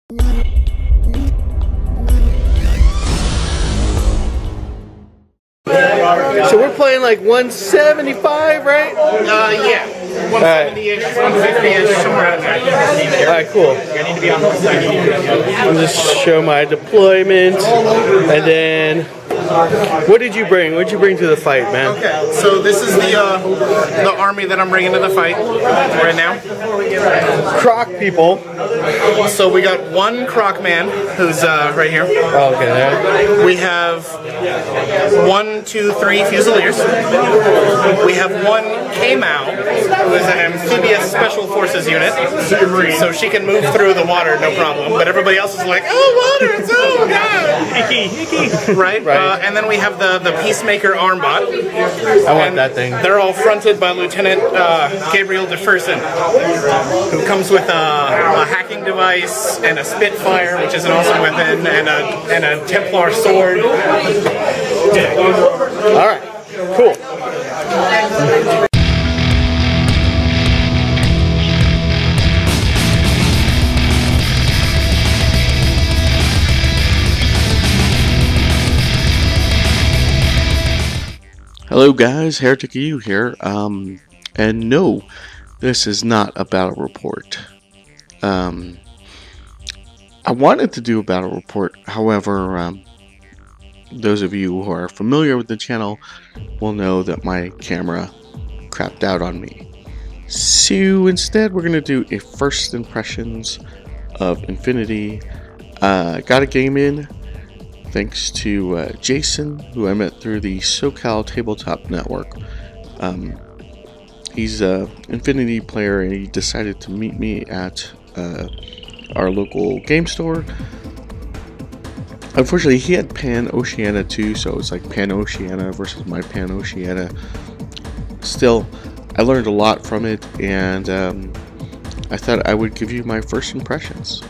So we're playing like 175, right? Yeah. 170-ish, 150-ish, somewhere in there. Alright, cool. I need to be on the side. I'll just show my deployment, and then what did you bring? What did you bring to the fight, man? Okay, so this is the army that I'm bringing to the fight right now. Croc people. So we got one Croc man who's right here. Oh, okay, there. We have 1, 2, 3 Fusiliers. We have one K-Mao, who is an amphibious special forces unit. So she can move through the water, no problem. But everybody else is like, oh, water, it's oh god! Right? And then we have the Peacemaker Armbot. I want that thing. They're all fronted by Lieutenant Gabriel DeFerson, who comes with a hacking device and a Spitfire, which is an awesome weapon, and a Templar sword. Alright, cool. Hello guys, Heretic EU here, and no, this is not a battle report. I wanted to do a battle report, however, those of you who are familiar with the channel will know that my camera crapped out on me. So instead we're going to do a first impressions of Infinity. Got a game in. Thanks to Jason, who I met through the SoCal Tabletop Network. He's an Infinity player, and he decided to meet me at our local game store. Unfortunately, he had Pan Oceania too, so it's like Pan Oceania versus my Pan Oceania. Still, I learned a lot from it, and I thought I would give you my first impressions.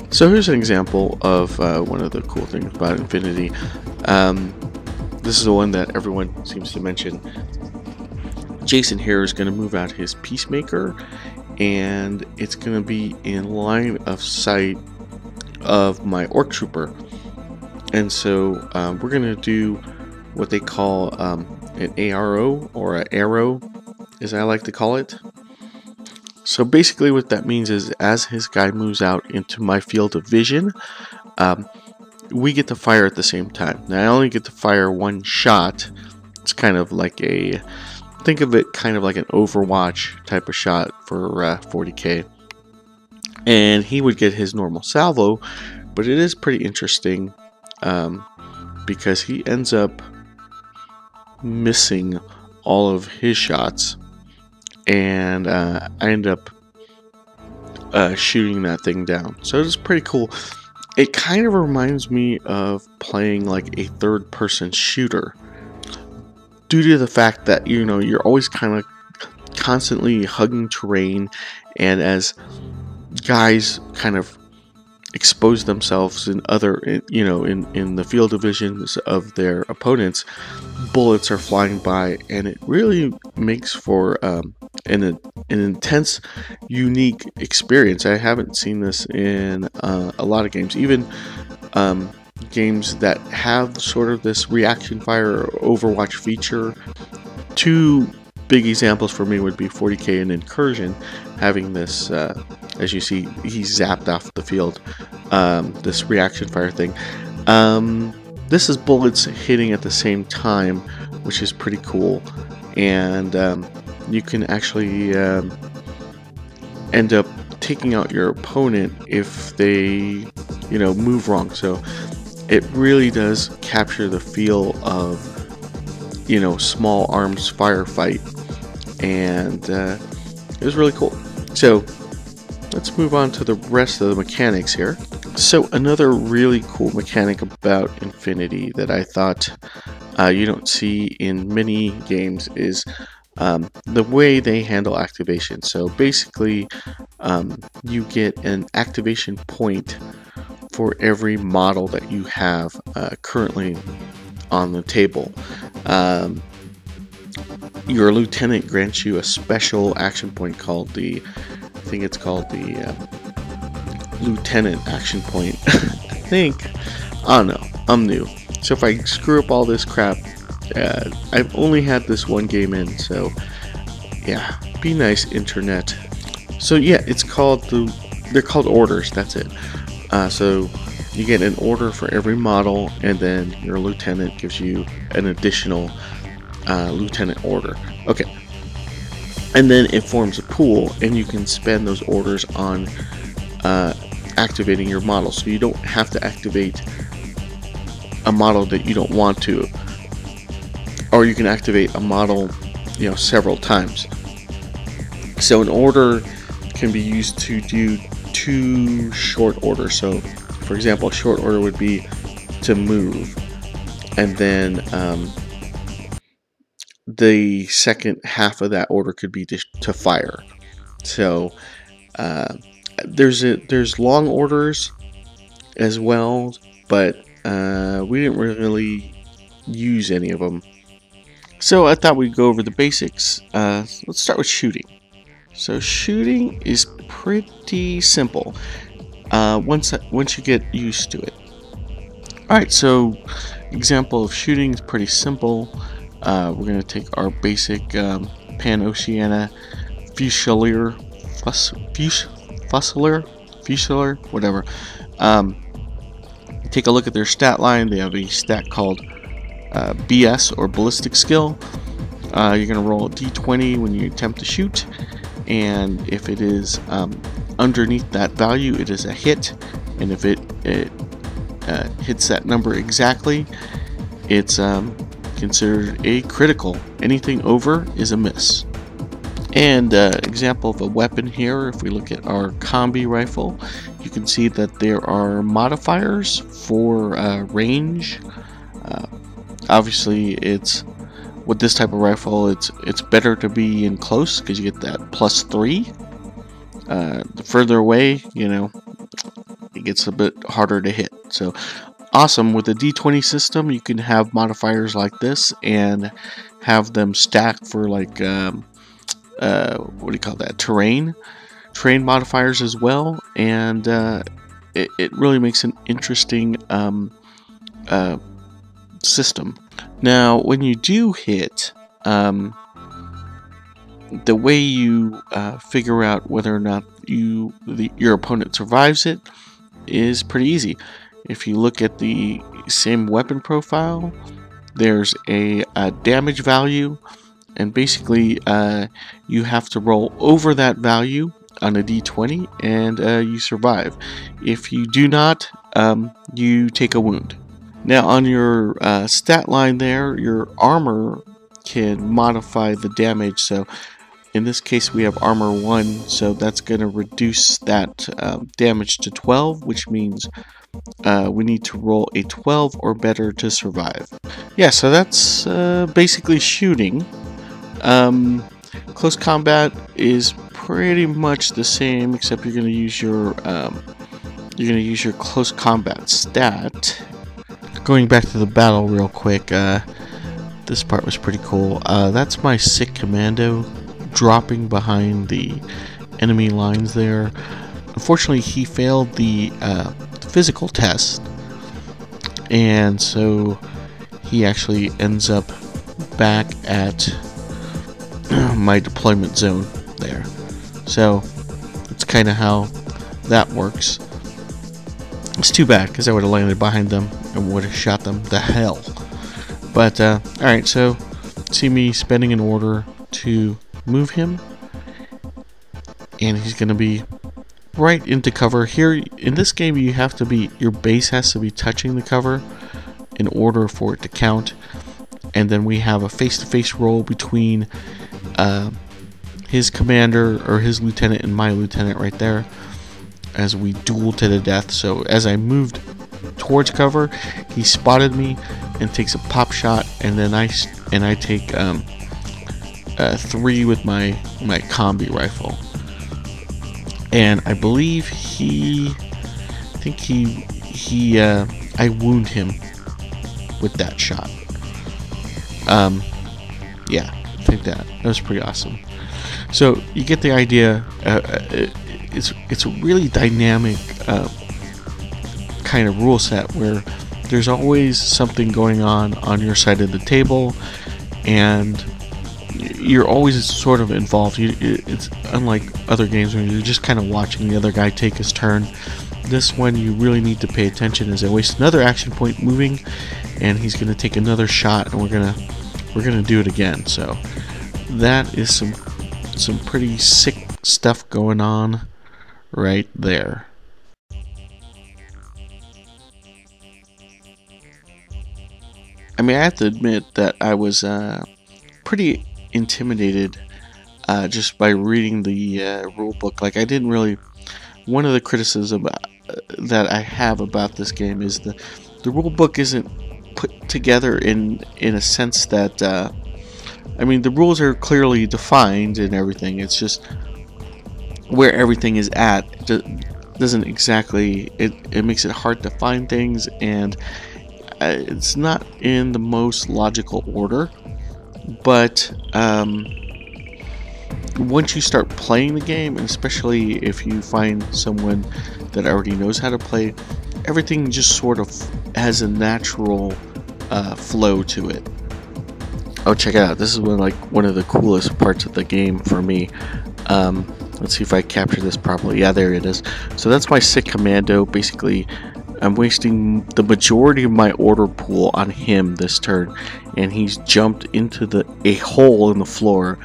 So here's an example of one of the cool things about Infinity. This is the one that everyone seems to mention. Jason here is going to move out his Peacemaker, and it's going to be in line of sight of my Orc Trooper. And so we're going to do what they call an ARO, or an arrow, as I like to call it. So basically what that means is, as his guy moves out into my field of vision, we get to fire at the same time. Now I only get to fire one shot. It's kind of like a, think of it kind of like an Overwatch type of shot for 40k. And he would get his normal salvo, but it is pretty interesting because he ends up missing all of his shots. And I end up shooting that thing down. So it's pretty cool. It kind of reminds me of playing like a third-person shooter, due to the fact that, you know, you're always kind of constantly hugging terrain, and as guys kind of expose themselves in other, you know, in the field of visions of their opponents, bullets are flying by, and it really makes for an intense, unique experience. I haven't seen this in a lot of games, even games that have sort of this reaction fire or Overwatch feature. Two big examples for me would be 40k and Incursion, having this, as you see, he's zapped off the field, this reaction fire thing. This is bullets hitting at the same time, which is pretty cool, and you can actually end up taking out your opponent if they, you know, move wrong. So it really does capture the feel of, you know, small arms firefight, and it was really cool. So let's move on to the rest of the mechanics here. So another really cool mechanic about Infinity that I thought you don't see in many games is the way they handle activation. So basically, you get an activation point for every model that you have currently on the table. Your lieutenant grants you a special action point called the, I think it's called the lieutenant action point. I think. I don't know. I'm new. So if I screw up all this crap, I've only had this one game in, so yeah, be nice, internet. So yeah, they're called orders, that's it. So you get an order for every model, and then your lieutenant gives you an additional lieutenant order. Okay. And then it forms a pool, and you can spend those orders on activating your model. So you don't have to activate a model that you don't want to, or you can activate a model, several times. So an order can be used to do 2 short orders. So, for example, a short order would be to move, and then the second half of that order could be to fire. So there's long orders as well, but we didn't really use any of them. So I thought we'd go over the basics. Let's start with shooting. So shooting is pretty simple once you get used to it. Alright, so example of shooting is pretty simple. We're going to take our basic Pan-Oceania Fusilier, whatever. Take a look at their stat line. They have a stat called BS, or ballistic skill. You're going to roll a d20 when you attempt to shoot, and if it is underneath that value, it is a hit, and if it hits that number exactly, it's considered a critical. Anything over is a miss. And example of a weapon here, if we look at our combi rifle, you can see that there are modifiers for range. Obviously, it's with this type of rifle, it's better to be in close because you get that +3. The further away, it gets a bit harder to hit. So awesome. With the D20 system, you can have modifiers like this and have them stacked for like what do you call that, terrain modifiers as well, and it really makes an interesting system. Now when you do hit, the way you figure out whether or not your opponent survives it is pretty easy. If you look at the same weapon profile, there's a damage value, and basically you have to roll over that value on a d20 and you survive. If you do not, you take a wound. Now on your stat line there, your armor can modify the damage. So in this case we have armor 1, so that's going to reduce that damage to 12, which means we need to roll a 12 or better to survive. Yeah, so that's basically shooting. Close combat is pretty much the same, except you're going to use your close combat stat. Going back to the battle real quick, this part was pretty cool. That's my sick commando dropping behind the enemy lines there. Unfortunately, he failed the physical test, and so he actually ends up back at my deployment zone there. So that's kind of how that works. It's too bad because I would have landed behind them and would have shot them the hell. But alright, so see me spending an order to move him, and he's going to be right into cover. Here in this game, your base has to be touching the cover in order for it to count. And then we have a face-to-face roll between his commander or his lieutenant and my lieutenant right there, as we duel to the death. So as I moved towards cover, he spotted me and takes a pop shot, and then I take 3 with my combi rifle. And I believe I wound him with that shot. Yeah, I think that was pretty awesome. So you get the idea. it's a really dynamic kind of rule set where there's always something going on your side of the table, and you're always sort of involved. It's unlike other games where you're just kind of watching the other guy take his turn. This one you really need to pay attention, as I waste another action point moving, and he's going to take another shot, and we're gonna do it again. So that is some pretty sick stuff going on right there. I mean, I have to admit that I was pretty intimidated just by reading the rule book. Like, I didn't really. One of the criticisms that I have about this game is the rule book isn't put together in a sense that I mean, the rules are clearly defined and everything. It's just where everything is at doesn't exactly. It makes it hard to find things, and it's not in the most logical order. But once you start playing the game, and especially if you find someone that already knows how to play, everything just sort of has a natural flow to it. Oh, check it out. This is one of the coolest parts of the game for me. Let's see if I capture this properly. Yeah, there it is. So that's my sick commando. Basically, I'm wasting the majority of my order pool on him this turn, and he's jumped into a hole in the floor,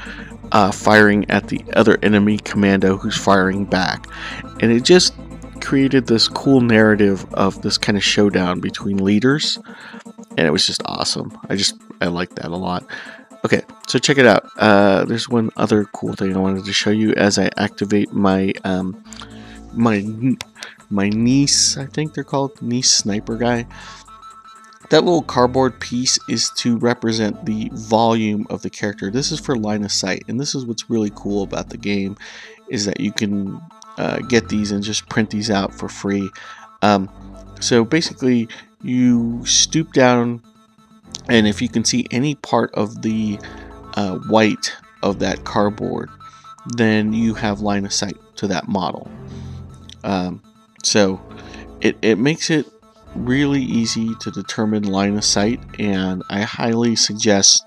firing at the other enemy commando who's firing back. And it just created this cool narrative of this kind of showdown between leaders, and it was just awesome. I like that a lot. Okay, so check it out. There's one other cool thing I wanted to show you as I activate my my niece, I think they're called, niece sniper guy. That little cardboard piece is to represent the volume of the character. This is for line of sight, and this is what's really cool about the game, is that you can get these and just print these out for free. So basically, you stoop down, and if you can see any part of the white of that cardboard, then you have line of sight to that model. So it makes it really easy to determine line of sight, and I highly suggest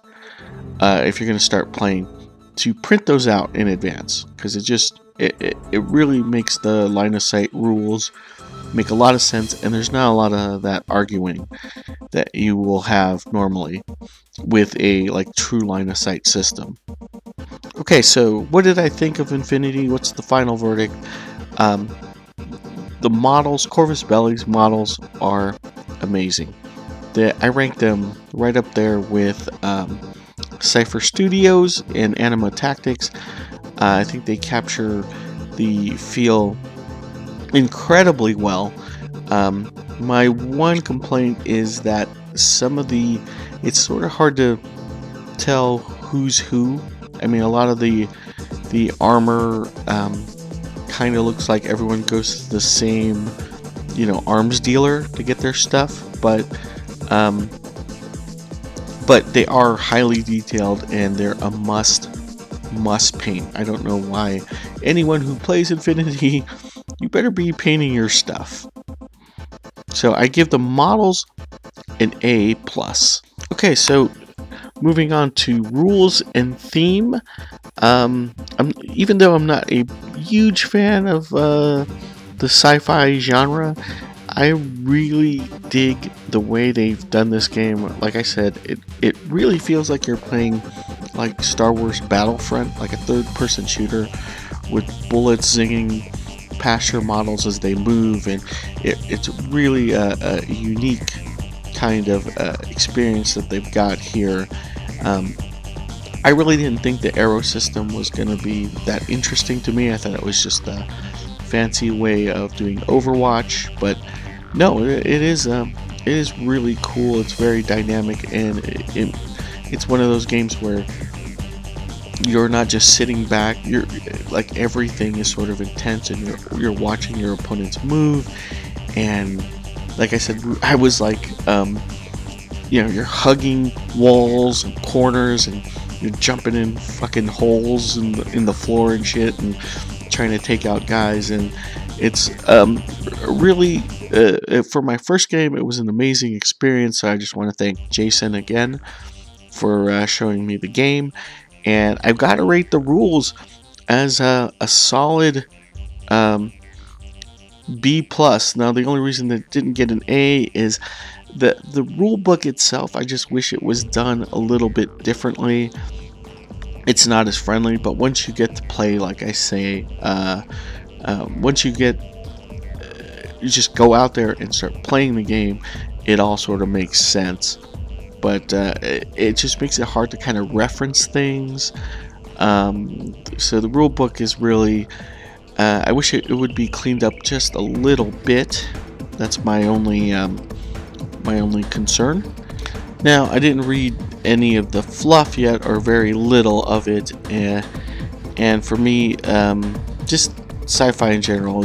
if you're going to start playing to print those out in advance, because it really makes the line of sight rules make a lot of sense, and there's not a lot of that arguing that you will have normally with a true line of sight system. Okay, so what did I think of Infinity? What's the final verdict? The models, Corvus Belli's models, are amazing. I rank them right up there with Cypher Studios and Anima Tactics. I think they capture the feel incredibly well. My one complaint is that it's sort of hard to tell who's who. I mean, a lot of the armor kind of looks like everyone goes to the same, arms dealer to get their stuff, but they are highly detailed, and they're a must paint. I don't know why anyone who plays Infinity, you better be painting your stuff. So I give the models an A+. Okay, so moving on to rules and theme. Even though I'm not a huge fan of the sci-fi genre, I really dig the way they've done this game. Like I said, it really feels like you're playing like Star Wars Battlefront, like a third-person shooter with bullets zinging past your models as they move, and it's really a unique kind of experience that they've got here. I really didn't think the arrow system was going to be that interesting to me. I thought it was just a fancy way of doing Overwatch, but no, it is really cool. It's very dynamic, and it's one of those games where you're not just sitting back. You're like, everything is sort of intense, and you're watching your opponents move. And like I said, I was like, you're hugging walls and corners, and you're jumping in fucking holes in the floor and shit, and trying to take out guys, and it's really for my first game, it was an amazing experience. So I just want to thank Jason again for showing me the game, and I've got to rate the rules as a solid B plus. Now the only reason that it didn't get an A is the rule book itself. I just wish it was done a little bit differently. It's not as friendly, but once you get to play, like I say, once you get you just go out there and start playing the game, it all sort of makes sense. But it just makes it hard to kind of reference things. So the rule book is really, I wish it would be cleaned up just a little bit. That's my only concern. Now, I didn't read any of the fluff yet, or very little of it, and for me, just sci-fi in general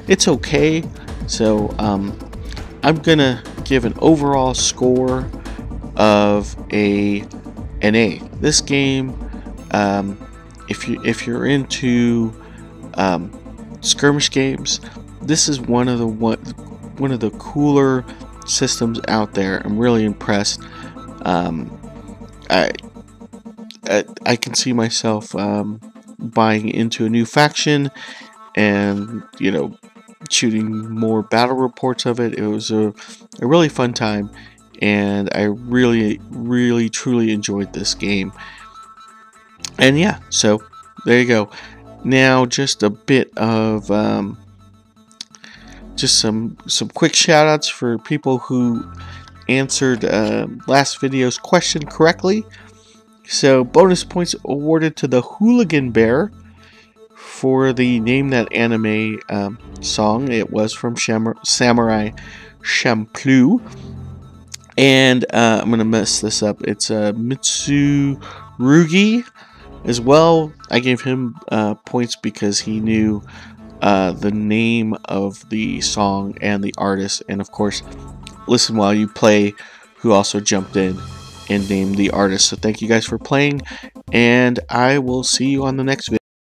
it's okay. So I'm gonna give an overall score of an A. This game, if you're into skirmish games, this is one of the cooler systems out there. I'm really impressed. I can see myself buying into a new faction, and shooting more battle reports of it. It was a really fun time, and I really truly enjoyed this game. And yeah, so there you go. Now just a bit of just some quick shout outs for people who answered last video's question correctly. So bonus points awarded to the Hooligan Bear for the Name That Anime song. It was from Samurai Champloo. And I'm going to mess this up. It's Mitsurugi as well. I gave him points because he knew the name of the song and the artist. And of course, Listen While You Play, who also jumped in and named the artist. So thank you guys for playing, and I will see you on the next video.